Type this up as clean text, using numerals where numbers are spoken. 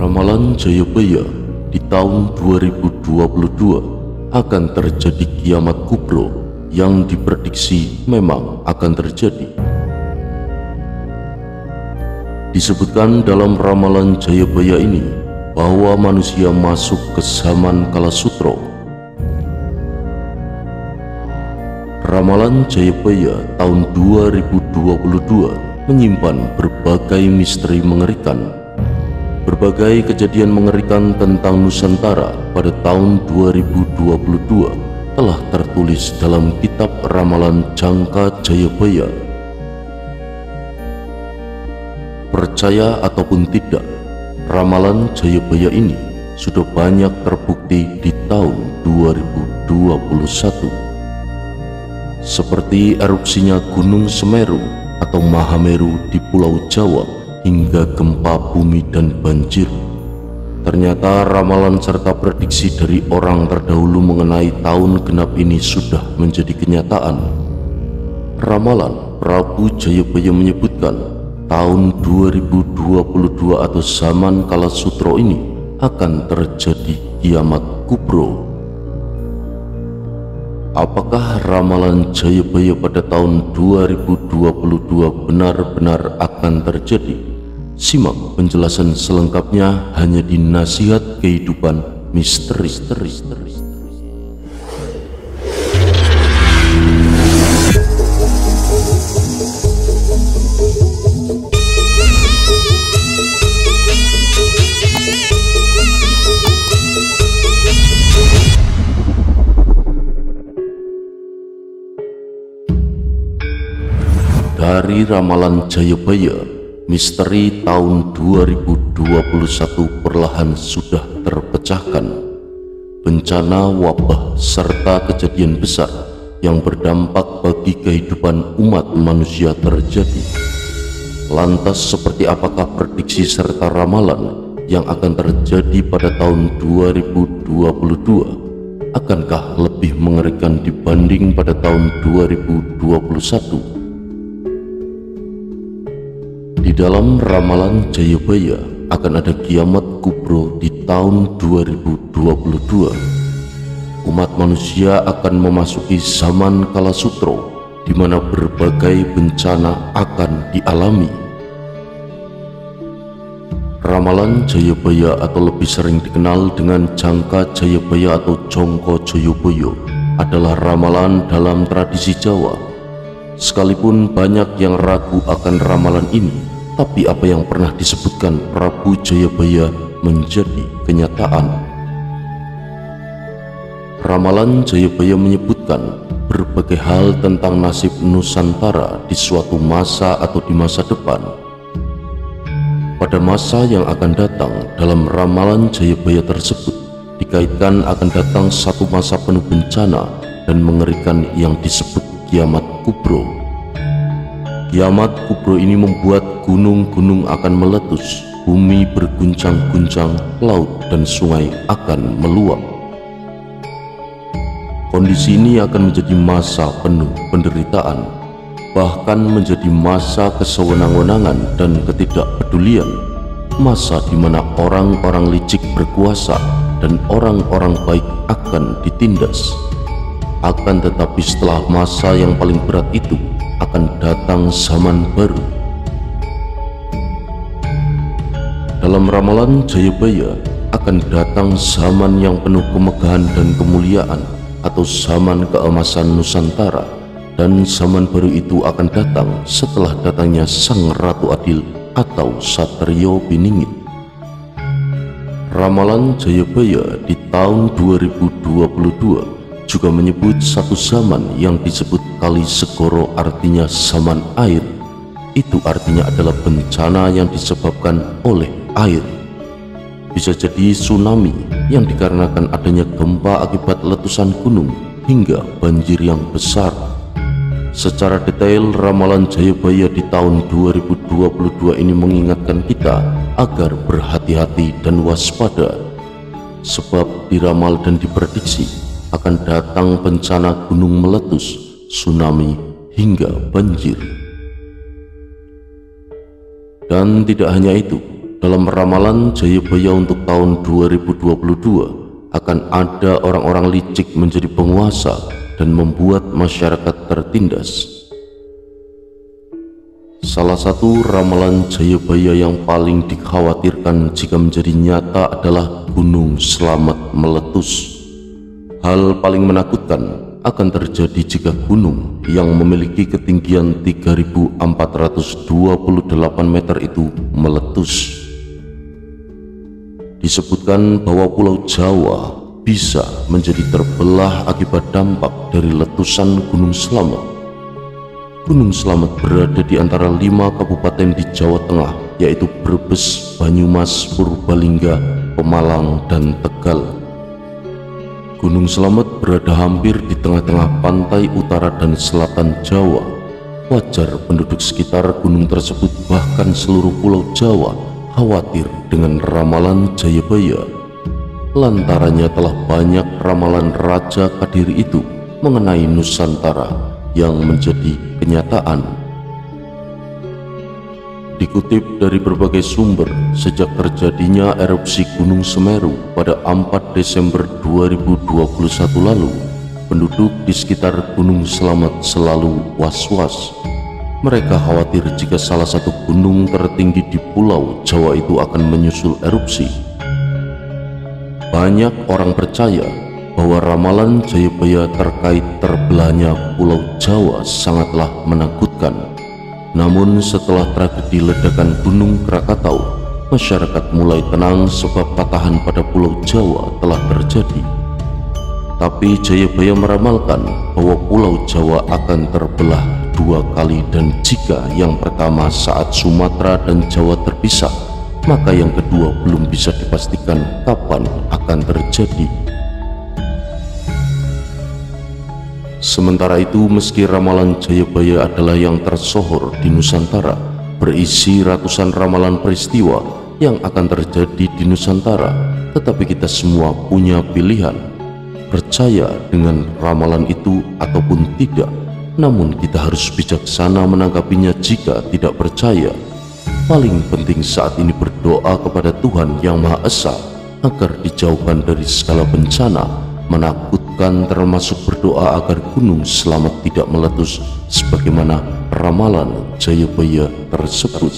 Ramalan Jayabaya di tahun 2022 akan terjadi kiamat kubro yang diprediksi memang akan terjadi. Disebutkan dalam ramalan Jayabaya ini bahwa manusia masuk ke zaman Kalasutro. Ramalan Jayabaya tahun 2022 menyimpan berbagai misteri mengerikan. Berbagai kejadian mengerikan tentang Nusantara pada tahun 2022 telah tertulis dalam kitab ramalan Jangka Jayabaya. Percaya ataupun tidak, ramalan Jayabaya ini sudah banyak terbukti di tahun 2021. Seperti erupsinya Gunung Semeru atau Mahameru di Pulau Jawa, hingga gempa bumi dan banjir. Ternyata ramalan serta prediksi dari orang terdahulu mengenai tahun genap ini sudah menjadi kenyataan. Ramalan Prabu Jayabaya menyebutkan tahun 2022 atau zaman Kalasutro ini akan terjadi kiamat kubro. Apakah ramalan Jayabaya pada tahun 2022 benar-benar akan terjadi? Simak penjelasan selengkapnya hanya di Nasihat Kehidupan Misteri. Dari ramalan Jayabaya, misteri tahun 2021 perlahan sudah terpecahkan. Bencana, wabah, serta kejadian besar yang berdampak bagi kehidupan umat manusia terjadi. Lantas seperti apakah prediksi serta ramalan yang akan terjadi pada tahun 2022? Akankah lebih mengerikan dibanding pada tahun 2021? Di dalam ramalan Jayabaya akan ada kiamat kubro di tahun 2022. Umat manusia akan memasuki zaman Kalasutro, di mana berbagai bencana akan dialami. Ramalan Jayabaya atau lebih sering dikenal dengan Jangka Jayabaya atau Jongko Joyoboyo adalah ramalan dalam tradisi Jawa. Sekalipun banyak yang ragu akan ramalan ini, tapi apa yang pernah disebutkan Prabu Jayabaya menjadi kenyataan. Ramalan Jayabaya menyebutkan berbagai hal tentang nasib Nusantara di suatu masa atau di masa depan. Pada masa yang akan datang, dalam ramalan Jayabaya tersebut dikaitkan akan datang satu masa penuh bencana dan mengerikan yang disebut kiamat kubro. Kiamat kubro ini membuat gunung-gunung akan meletus, bumi berguncang-guncang, laut dan sungai akan meluap. Kondisi ini akan menjadi masa penuh penderitaan, bahkan menjadi masa kesewenang-wenangan dan ketidakpedulian, masa di mana orang-orang licik berkuasa dan orang-orang baik akan ditindas. Akan tetapi setelah masa yang paling berat itu akan datang zaman baru. Dalam ramalan Jayabaya akan datang zaman yang penuh kemegahan dan kemuliaan atau zaman keemasan Nusantara, dan zaman baru itu akan datang setelah datangnya Sang Ratu Adil atau Satrio Piningit. Ramalan Jayabaya di tahun 2022 juga menyebut satu zaman yang disebut Kali Segoro, artinya zaman air. Itu artinya adalah bencana yang disebabkan oleh air. Bisa jadi tsunami yang dikarenakan adanya gempa akibat letusan gunung hingga banjir yang besar. Secara detail, ramalan Jayabaya di tahun 2022 ini mengingatkan kita agar berhati-hati dan waspada. Sebab diramal dan diprediksi akan datang bencana gunung meletus, tsunami, hingga banjir. Dan tidak hanya itu, Dalam ramalan Jayabaya untuk tahun 2022, akan ada orang-orang licik menjadi penguasa dan membuat masyarakat tertindas. Salah satu ramalan Jayabaya yang paling dikhawatirkan jika menjadi nyata adalah Gunung Slamet meletus. Hal paling menakutkan akan terjadi jika gunung yang memiliki ketinggian 3.428 meter itu meletus. Disebutkan bahwa Pulau Jawa bisa menjadi terbelah akibat dampak dari letusan Gunung Slamet. Gunung Slamet berada di antara 5 kabupaten di Jawa Tengah, yaitu Brebes, Banyumas, Purbalingga, Pemalang, dan Tegal. Gunung Slamet berada hampir di tengah-tengah pantai utara dan selatan Jawa. Wajar penduduk sekitar gunung tersebut, bahkan seluruh Pulau Jawa, khawatir dengan ramalan Jayabaya. Lantarannya telah banyak ramalan Raja Kadiri itu mengenai Nusantara yang menjadi kenyataan. Dikutip dari berbagai sumber, sejak terjadinya erupsi Gunung Semeru pada 4 Desember 2021 lalu, penduduk di sekitar Gunung Slamet selalu was-was. Mereka khawatir jika salah satu gunung tertinggi di Pulau Jawa itu akan menyusul erupsi. Banyak orang percaya bahwa ramalan Jayabaya terkait terbelahnya Pulau Jawa sangatlah menakutkan. Namun setelah tragedi ledakan Gunung Krakatau, masyarakat mulai tenang sebab patahan pada Pulau Jawa telah terjadi. Tapi Jayabaya meramalkan bahwa Pulau Jawa akan terbelah 2 kali, dan jika yang pertama saat Sumatera dan Jawa terpisah, maka yang kedua belum bisa dipastikan kapan akan terjadi. Sementara itu, meski ramalan Jayabaya adalah yang tersohor di Nusantara, berisi ratusan ramalan peristiwa yang akan terjadi di Nusantara, tetapi kita semua punya pilihan, percaya dengan ramalan itu ataupun tidak. Namun kita harus bijaksana menanggapinya jika tidak percaya. Paling penting saat ini berdoa kepada Tuhan Yang Maha Esa agar dijauhkan dari segala bencana, menakutkan, termasuk berdoa agar Gunung Slamet tidak meletus sebagaimana ramalan Jayabaya tersebut.